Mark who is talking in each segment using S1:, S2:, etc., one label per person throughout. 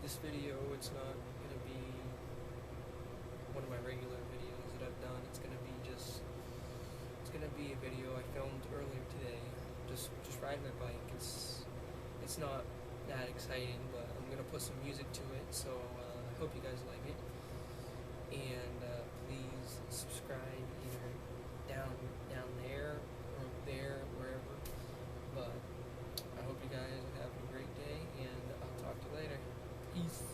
S1: this video, it's not going to be one of my regular videos that I've done. It's going to be a video I filmed earlier today, just riding my bike. It's not that exciting, but I'm going to put some music to it, so I hope you guys like it. And please subscribe either down there or up there, wherever. But I hope you guys are having a great day, and I'll talk to you later. Peace.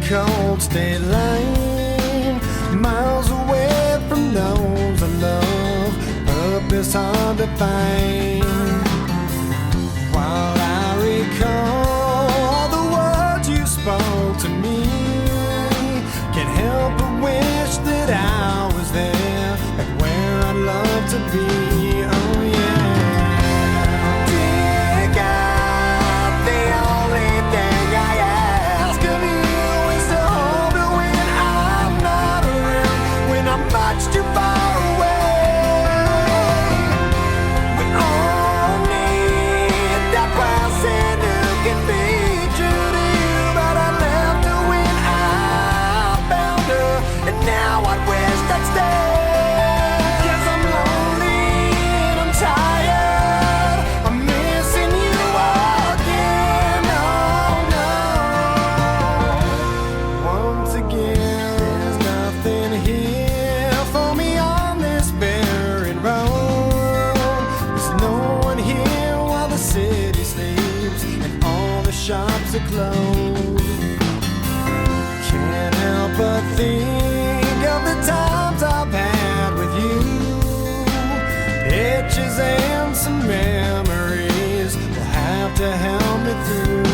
S2: Cold state line, miles away from those I love, purpose hard to find. While I recall all the words you spoke to me, can't help but wish that I was there and where I'd love to be. Oh yeah. Dig out the only thing I ask of you. Much too far away. We all need that person who can be true to you, but I left her when I found her, and now I wish I'd stay. 'Cause I'm lonely and I'm tired, I'm missing you again. Oh no. Once again, there's nothing here for me on this barren road. There's no one here while the city sleeps and all the shops are closed. Can't help but think of the times I've had with you. Pictures and some memories will have to help me through.